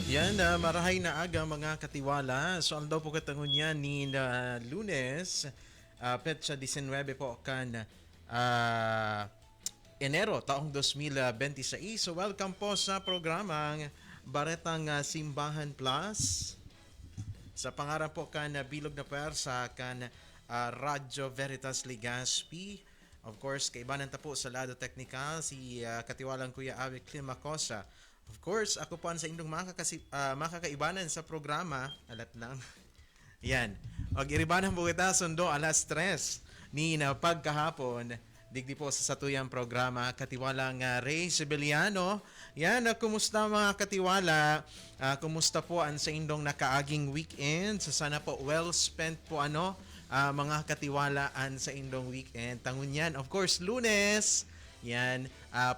Yan, marahay na aga mga katiwala. So, ang daw po katangon niya ni Lunes, petsa 19 po kan Enero taong 2026. So, welcome po sa programang Baretang Simbahan Plus. Sa pangarap po kan Bilog na Pwersa kan Radyo Veritas Legazpi. Of course, kaibanan ta po sa lado technical si katiwalang Kuya Avi Climacosa. Of course, ako po ang sa inyong makakaibanan sa programa. Alat lang. Yan. Og iribanan po kita sundo alas 3 ni na pagkahapon. Digdi po sa satuyang programa katiwalang Ray Sibiliano. Yan, kumusta mga katiwala? Kumusta po ang sa inyong nakaaging weekend? So sana po well spent po mga katiwalaan sa inyong weekend. Tangon yan, of course, Lunes. Yan,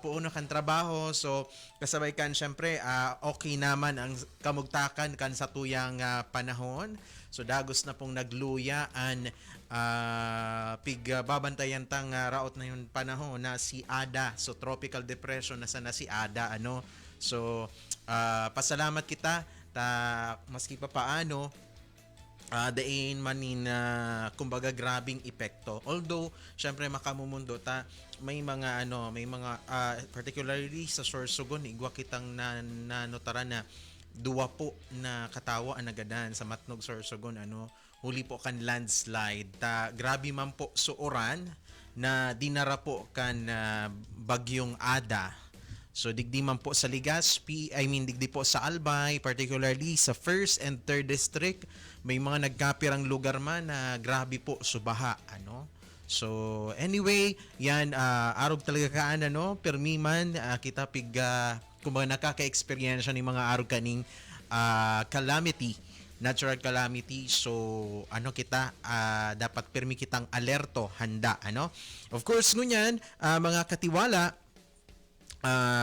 puuno kan trabaho. So, kasabay kan syempre, okay naman ang kamugtakan kan sa tuyang panahon. So, dagos na pong nagluyaan babantayan tang raot na yung panahon na si Ada. So, tropical depression na sana si Ada. So, pasalamat kita maski pa paano dain manin kumbaga grabing epekto. Although syempre makamumundo may mga particularly sa Sorsogon igwa kitang nanotara na duwa po na katawa ang nagadan sa Matnog Sorsogon huli po kan landslide grabe man po suoran na dinara po kan bagyong Ada. So digdi man po sa Legazpi, digdi po sa Albay, particularly sa 1st and 3rd District, may mga nagkapirang lugar man na grabe po subaha, So anyway, yan arog talaga kaan permi man kita kumbaga nakaka-experience ni mga arog kaning calamity, natural calamity. So kita dapat permi kitang alerto, handa Of course ngunyan mga katiwala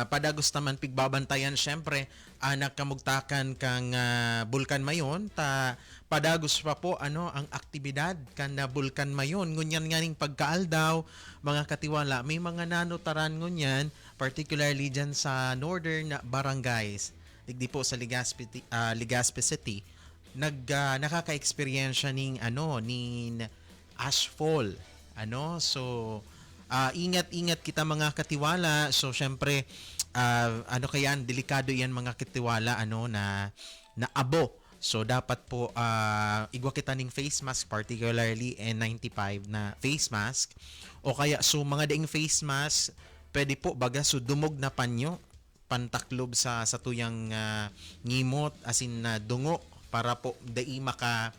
padagos naman pigbabantayan syempre anak kamugtakan kang bulkan mayon padagos pa po ang aktibidad kan na bulkan mayon ngunyan nganing pagkaaldaw mga katiwala may mga nanotaran ngunyan particularly dyan sa northern barangays digdi po sa Legazpi City nakaka-experience ning ashfall so ingat-ingat kita mga katiwala. So syempre delikado yan mga katiwala na abo. So dapat po igwa kita ning face mask, particularly N95 na face mask o kaya so mga daing face mask pwede po baga so dumog na panyo pantaklob sa tuyang ngimot asin na dungo para po dai maka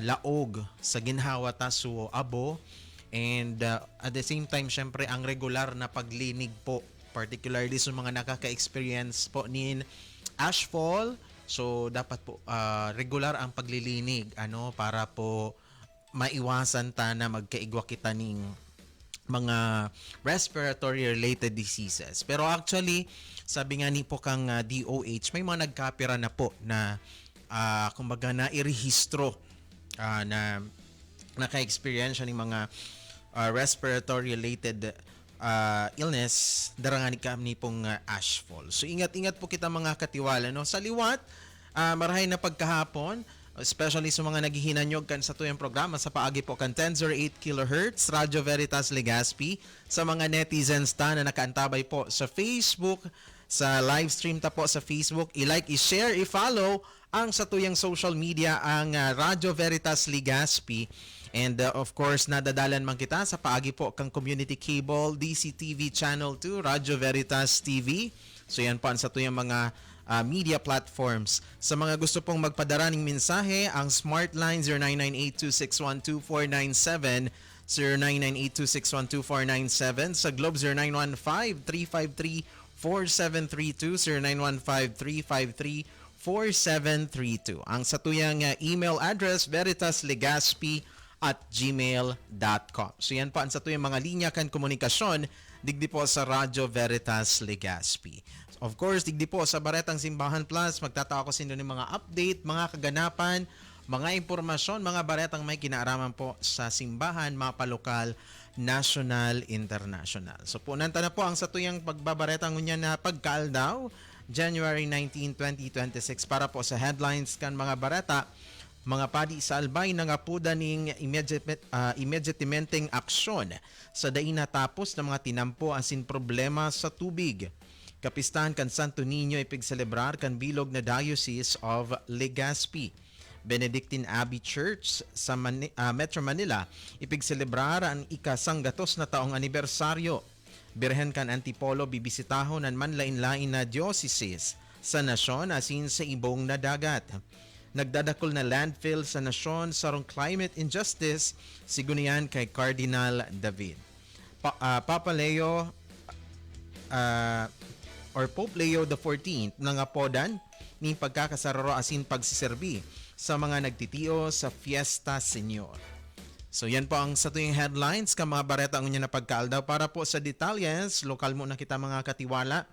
laog sa ginhawa so abo. And at the same time, syempre, ang regular na paglinig po, particularly sa mga nakaka-experience po nin ashfall, so dapat po regular ang paglilinig para po maiwasan na magkaigwa kita ning mga respiratory related diseases. Pero actually, sabi nga ni po kang DOH, may mga nagkapira na po na kumbaga na irehistro na naka-experience ng mga respiratory related illness darangani kami pong ashfall. So ingat-ingat po kita mga katiwala sa liwat marahay na pagkahapon especially sa mga naghihinanyog kan sa tuyang programa sa paagi po kan 1008 kHz Radyo Veritas Legazpi sa mga netizens na nakaantabay po sa Facebook sa live stream po sa Facebook i-like, i-share, i-follow ang sa tuyang social media ang Radyo Veritas Legazpi. And of course, nadadalan man kita sa paagi po kang community cable, DCTV Channel 2, Radyo Veritas TV. So yan po ang sa tuyang mga media platforms. Sa mga gusto pong magpadara ng mensahe, ang smart line 0998-261-2497, 0998-261-2497, sa Globe 0915-353-4732, 0915-353-4732. Ang sa tuyang email address, veritaslegazpi@gmail.com. So yan po ang sa tuyang mga linya kan komunikasyon digdi po sa Radyo Veritas Legazpi. Of course, digdi po sa Baretang Simbahan Plus, magtatao ko sa inyo ng mga update, mga kaganapan, mga impormasyon, mga baretang may kinaaraman po sa simbahan, mapalokal, national, international. So punanta na po ang sa tuyang pagbabaretang ngunya na pagkaaldaw January 19, 2026. Para po sa headlines kan mga barata, mga padi sa Albay nangapuda ning immediatementeng aksyon sa dain natapos ng mga tinampo asin problema sa tubig. Kapistahan kan Santo Niño ipigselebrar kan bilog na Diocese of Legazpi. Benedictine Abbey Church sa Metro Manila ipigselebrar ang ikasanggatos na taong anibersaryo. Birhen kan Antipolo bibisitahon ang manlain-lain na diocese sa nasyon asin sa ibong na dagat. Nagdadakol na landfill sa nasyon sarong climate injustice sigunian kay Cardinal David. Papa Leo or Pope Leo XIV nangapodan ni pagkakasararo asin pagsiserbi sa mga nagtitiyo sa Fiesta Señor. So yan po ang sa tuwing headlines ka mga bareta ang na pagkaaldaw. Para po sa detalles, lokal mo na kita mga katiwala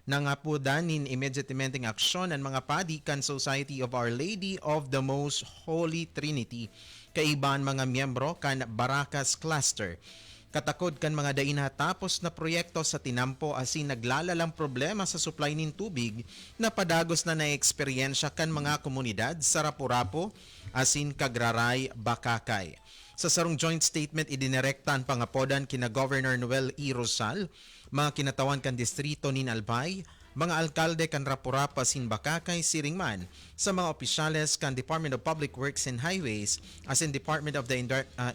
nangapudan nin immediatementeng aksyon ang mga padi kan Society of Our Lady of the Most Holy Trinity kaiban mga miyembro kan Baracas Cluster. Katakod kan mga daina tapos na proyekto sa tinampo asin naglalalang problema sa supply nin tubig na padagos na naeksperyensya kan mga komunidad sa Rapu-Rapu asin Kagraray, Bakakay. Sa sarong joint statement idinerektan pangapodan kina Governor Noel E. Rosal, mga kinatawan kan distrito nin Albay, mga alkalde kan Rapu-Rapu asin Bakakay, Siringman, sa mga opisyales kan Department of Public Works and Highways asin Department of the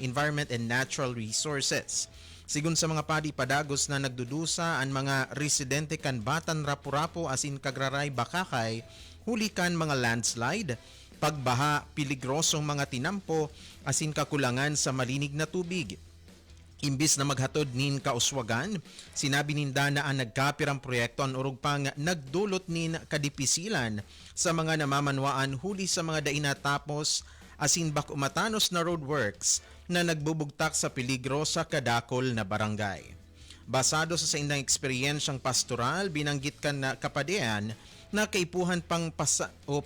Environment and Natural Resources. Sigun sa mga padi padagos na nagdudusa ang mga residente kan Batan, Rapu-Rapu asin Kagraray, Bakakay, huli kan mga landslide, pagbaha, peligrosong mga tinampo asin kakulangan sa malinig na tubig. Imbis na maghatod nin kauswagan, sinabi ninda na ang nagkapirang proyekto ang urog pang nagdulot nin kadipisilan sa mga namamanwaan huli sa mga dainatapos asin bakumatanos na roadworks na nagbubugtak sa peligro sa kadakol na barangay. Basado sa indang eksperyensyang pastoral, binanggit kan na kapadean na kaipuhan pang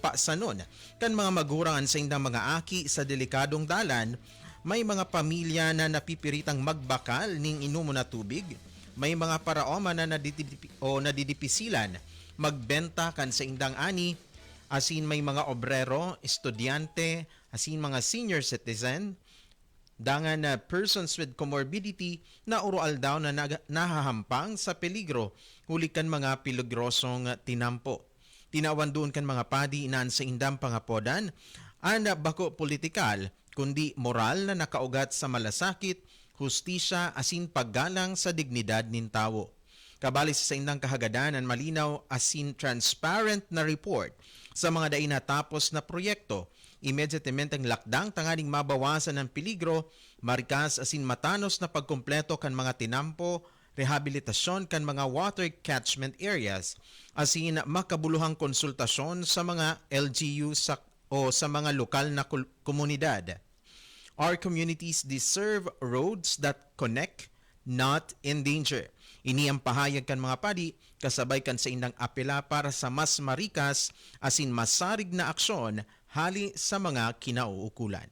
pasanon kan mga magurangan sa indang mga aki sa delikadong dalan. May mga pamilya na napipiritang magbakal ning inumo na tubig. May mga paraoma na nadidipisilan magbenta kan sa indang ani. Asin may mga obrero, estudyante, asin mga senior citizen. Dangan na persons with comorbidity na urual daw na nahahampang sa peligro huli kan mga peligrosong tinampo. Tinawan doon kan mga padi inaan sa indang pangapodan. Anda bako politikal kundi moral na nakaugat sa malasakit, hustisya asin paggalang sa dignidad nin tawo. Kabali sa indang kahagadan ang malinaw asin transparent na report sa mga dainatapos na proyekto, immediatementeng lakdang tanganing mabawasan ang peligro, marikas asin matanos na pagkumpleto kan mga tinampo, rehabilitasyon kan mga water catchment areas, asin makabuluhang konsultasyon sa mga LGU sa mga lokal na komunidad. Our communities deserve roads that connect, not endanger. Ini ang pahayag kan mga padi, kasabay kan sa indang apela para sa mas marikas asin masarig na aksyon hali sa mga kinauukulan.